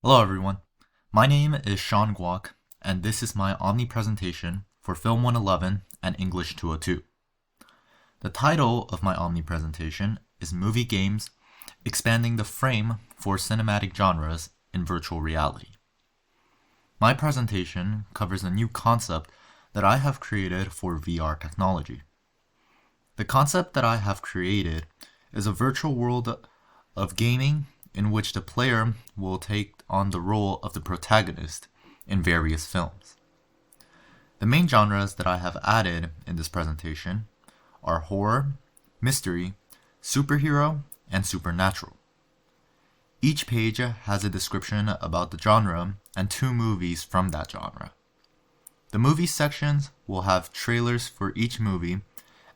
Hello everyone, my name is Shawn Gwak, and this is my Omni presentation for Film 111 and English 202. The title of my Omni presentation is Movie Games, Expanding the Frame for Cinematic Genres in Virtual Reality. My presentation covers a new concept that I have created for VR technology. The concept that I have created is a virtual world of gaming in which the player will take on the role of the protagonist in various films. The main genres that I have added in this presentation are horror, mystery, superhero, and supernatural. Each page has a description about the genre and 2 movies from that genre. The movie sections will have trailers for each movie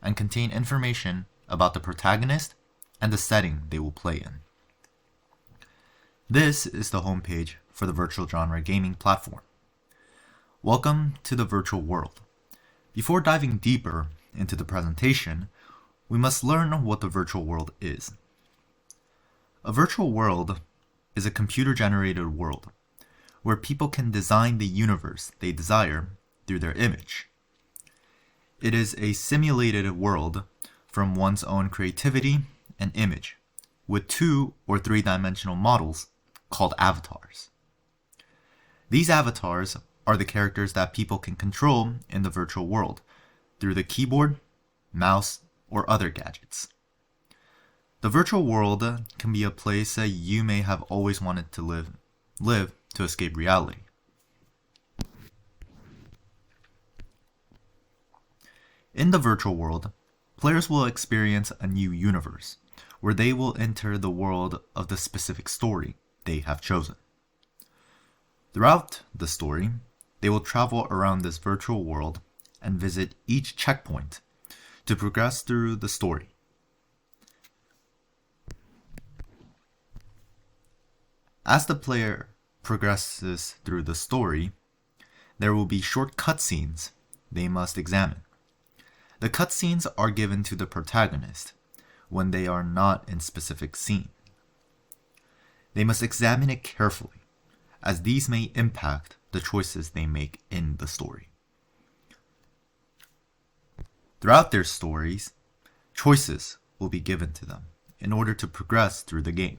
and contain information about the protagonist and the setting they will play in. This is the homepage for the virtual genre gaming platform. Welcome to the virtual world. Before diving deeper into the presentation, we must learn what the virtual world is. A virtual world is a computer-generated world where people can design the universe they desire through their image. It is a simulated world from one's own creativity and image, with 2 or 3-dimensional models called avatars. These avatars are the characters that people can control in the virtual world through the keyboard, mouse, or other gadgets. The virtual world can be a place that you may have always wanted to live to escape reality. In the virtual world, players will experience a new universe, where they will enter the world of the specific story they have chosen. Throughout the story, they will travel around this virtual world and visit each checkpoint to progress through the story. As the player progresses through the story, there will be short cutscenes they must examine. The cutscenes are given to the protagonist when they are not in specific scene. They must examine it carefully, as these may impact the choices they make in the story. Throughout their stories, choices will be given to them in order to progress through the game.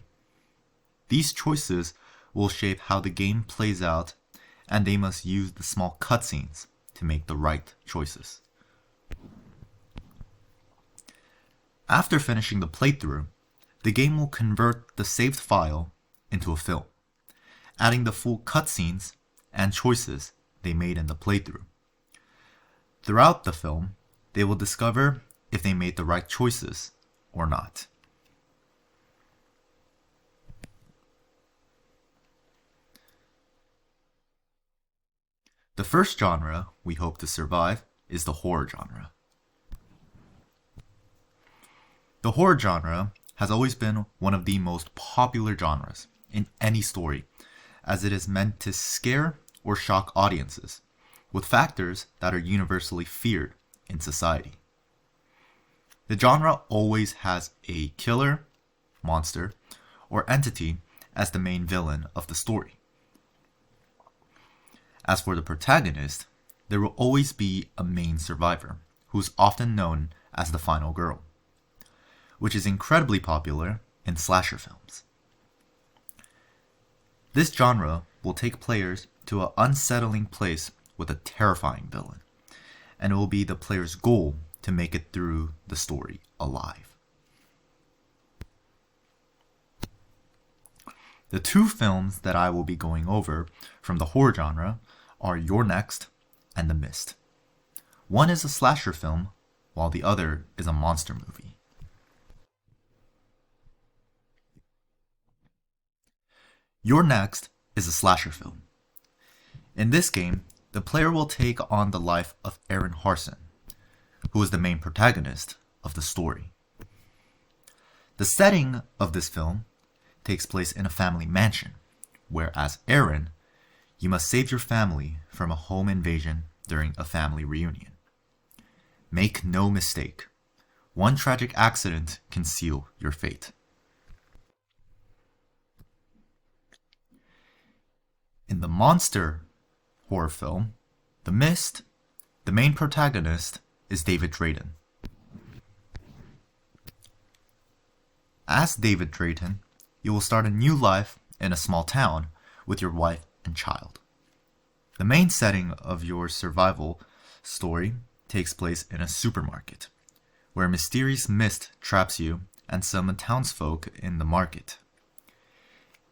These choices will shape how the game plays out, and they must use the small cutscenes to make the right choices. After finishing the playthrough, the game will convert the saved file into a film, adding the full cutscenes and choices they made in the playthrough. Throughout the film, they will discover if they made the right choices or not. The first genre we hope to survive is the horror genre. The horror genre has always been one of the most popular genres in any story, as it is meant to scare or shock audiences with factors that are universally feared in society. The genre always has a killer, monster, or entity as the main villain of the story. As for the protagonist, there will always be a main survivor, who is often known as the final girl, which is incredibly popular in slasher films. This genre will take players to an unsettling place with a terrifying villain, and it will be the player's goal to make it through the story alive. The 2 films that I will be going over from the horror genre are You're Next and The Mist. One is a slasher film, while the other is a monster movie. You're Next is a slasher film. In this game, the player will take on the life of Aaron Harson, who is the main protagonist of the story. The setting of this film takes place in a family mansion, where as Aaron, you must save your family from a home invasion during a family reunion. Make no mistake, one tragic accident can seal your fate. monster horror film, The Mist, the main protagonist is David Drayton. As David Drayton, you will start a new life in a small town with your wife and child. The main setting of your survival story takes place in a supermarket, where a mysterious mist traps you and some townsfolk in the market.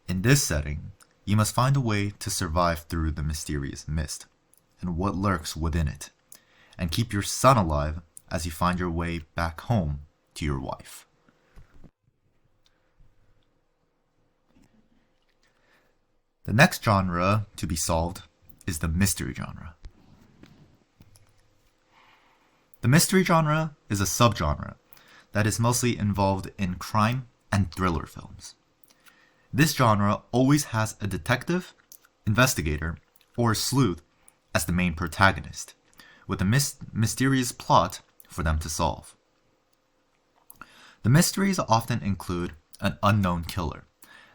In this setting, you must find a way to survive through the mysterious mist and what lurks within it, and keep your son alive as you find your way back home to your wife. The next genre to be solved is the mystery genre. The mystery genre is a subgenre that is mostly involved in crime and thriller films. This genre always has a detective, investigator, or sleuth as the main protagonist, with a mysterious plot for them to solve. The mysteries often include an unknown killer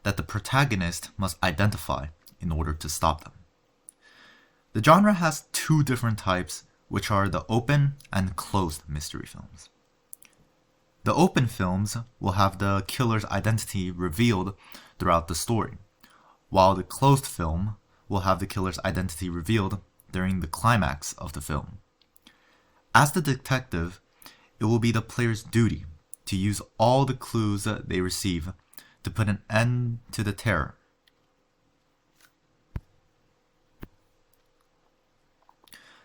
that the protagonist must identify in order to stop them. The genre has two different types, which are the open and closed mystery films. The open films will have the killer's identity revealed throughout the story, while the closed film will have the killer's identity revealed during the climax of the film. As the detective, it will be the player's duty to use all the clues that they receive to put an end to the terror.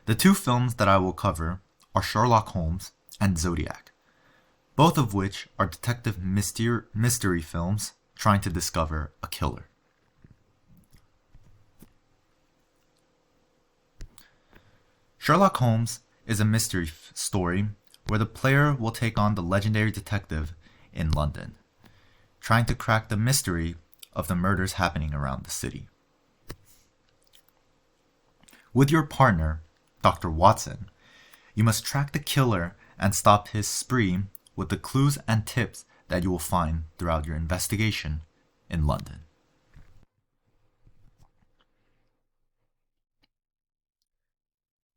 The two films that I will cover are Sherlock Holmes and Zodiac, both of which are detective mystery films trying to discover a killer. Sherlock Holmes is a mystery story where the player will take on the legendary detective in London, trying to crack the mystery of the murders happening around the city. With your partner, Dr. Watson, you must track the killer and stop his spree with the clues and tips that you will find throughout your investigation in London.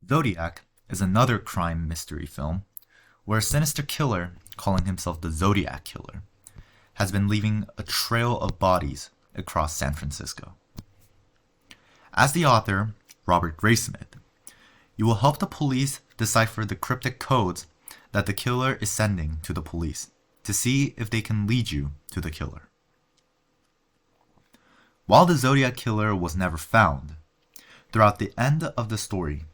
Zodiac is another crime mystery film where a sinister killer, calling himself the Zodiac Killer, has been leaving a trail of bodies across San Francisco. As the author, Robert Graysmith, you will help the police decipher the cryptic codes that the killer is sending to the police to see if they can lead you to the killer. While the Zodiac Killer was never found, throughout the end of the story,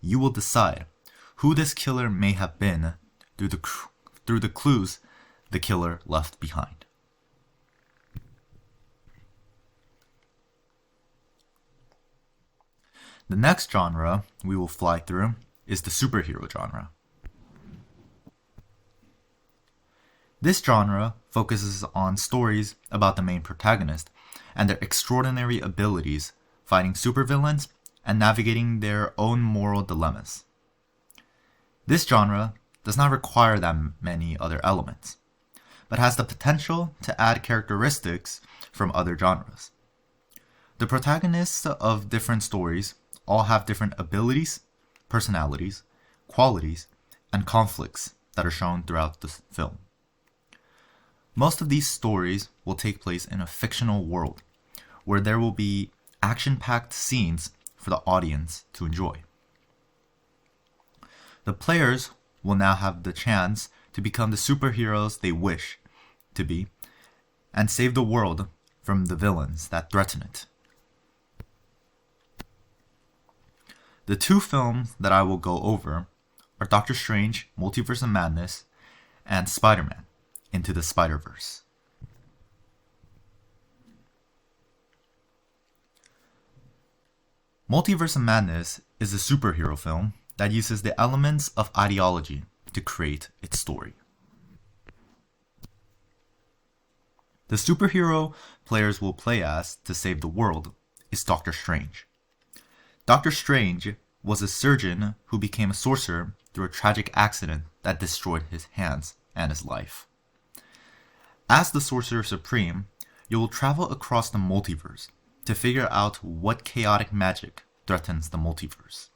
you will decide who this killer may have been through the clues the killer left behind. The next genre we will fly through is the superhero genre. This genre focuses on stories about the main protagonist and their extraordinary abilities fighting supervillains and navigating their own moral dilemmas. This genre does not require that many other elements, but has the potential to add characteristics from other genres. The protagonists of different stories all have different abilities, personalities, qualities, and conflicts that are shown throughout the film. Most of these stories will take place in a fictional world, where there will be action-packed scenes for the audience to enjoy. The players will now have the chance to become the superheroes they wish to be, and save the world from the villains that threaten it. The two films that I will go over are Doctor Strange, Multiverse of Madness, and Spider-Man, Into the Spider-Verse. Multiverse of Madness is a superhero film that uses the elements of ideology to create its story. The superhero players will play as to save the world is Doctor Strange. Doctor Strange was a surgeon who became a sorcerer through a tragic accident that destroyed his hands and his life. As the Sorcerer Supreme, you will travel across the multiverse to figure out what chaotic magic threatens the multiverse.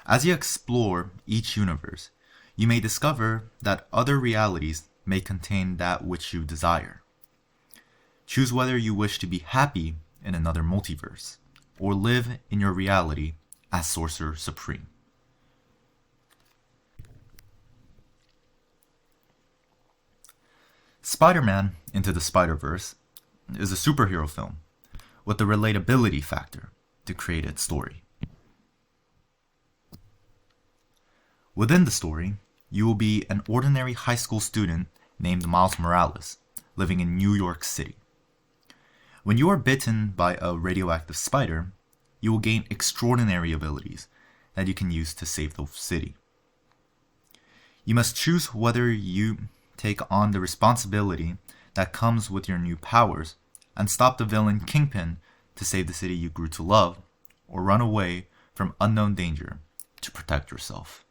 As you explore each universe, you may discover that other realities may contain that which you desire. Choose whether you wish to be happy in another multiverse, or live in your reality as Sorcerer Supreme. Spider-Man Into the Spider-Verse is a superhero film with the relatability factor to create its story. Within the story, you will be an ordinary high school student named Miles Morales, living in New York City. When you are bitten by a radioactive spider, you will gain extraordinary abilities that you can use to save the city. You must choose whether you take on the responsibility that comes with your new powers and stop the villain Kingpin to save the city you grew to love, or run away from unknown danger to protect yourself.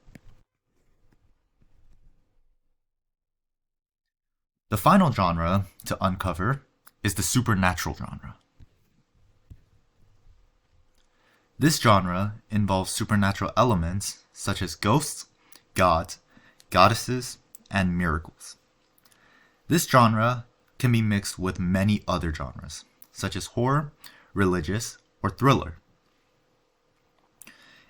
The final genre to uncover is the supernatural genre. This genre involves supernatural elements such as ghosts, gods, goddesses, and miracles. This genre can be mixed with many other genres, such as horror, religious, or thriller.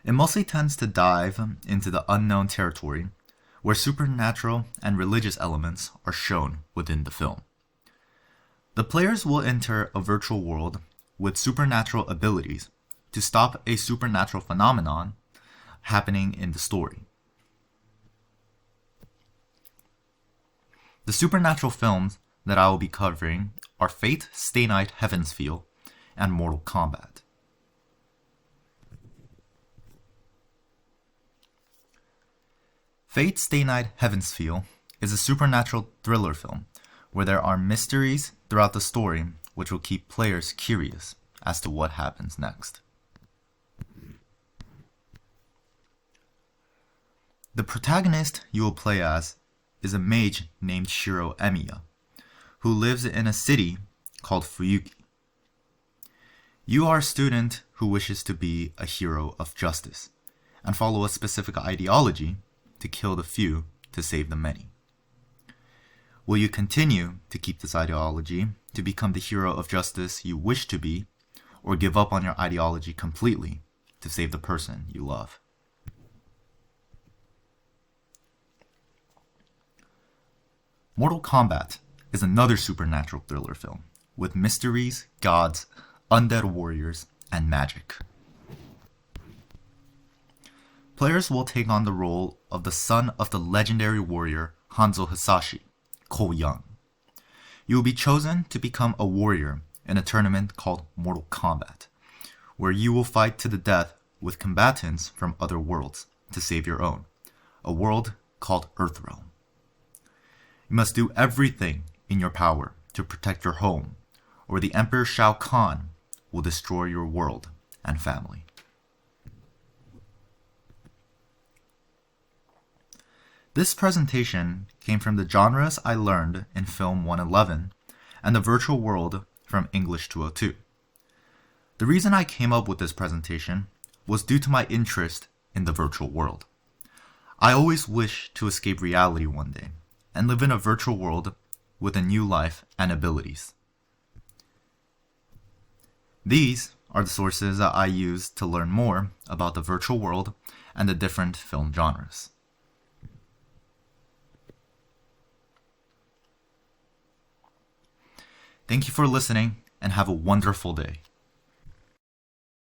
It mostly tends to dive into the unknown territory where supernatural and religious elements are shown within the film. The players will enter a virtual world with supernatural abilities to stop a supernatural phenomenon happening in the story. The supernatural films that I will be covering are Fate, Stay Night, Heaven's Feel, and Mortal Kombat. Fate, Stay Night, Heaven's Feel is a supernatural thriller film where there are mysteries throughout the story which will keep players curious as to what happens next. The protagonist you will play as is a mage named Shiro Emiya, who lives in a city called Fuyuki. You are a student who wishes to be a hero of justice and follow a specific ideology to kill the few to save the many. Will you continue to keep this ideology to become the hero of justice you wish to be, or give up on your ideology completely to save the person you love? Mortal Kombat is another supernatural thriller film with mysteries, gods, undead warriors, and magic. Players will take on the role of the son of the legendary warrior Hanzo Hasashi, Cole Young. You will be chosen to become a warrior in a tournament called Mortal Kombat, where you will fight to the death with combatants from other worlds to save your own, a world called Earthrealm. You must do everything in your power to protect your home, or the Emperor Shao Kahn will destroy your world and family. This presentation came from the genres I learned in Film 111 and the virtual world from English 202. The reason I came up with this presentation was due to my interest in the virtual world. I always wish to escape reality one day and live in a virtual world with a new life and abilities. These are the sources that I used to learn more about the virtual world and the different film genres. Thank you for listening and have a wonderful day.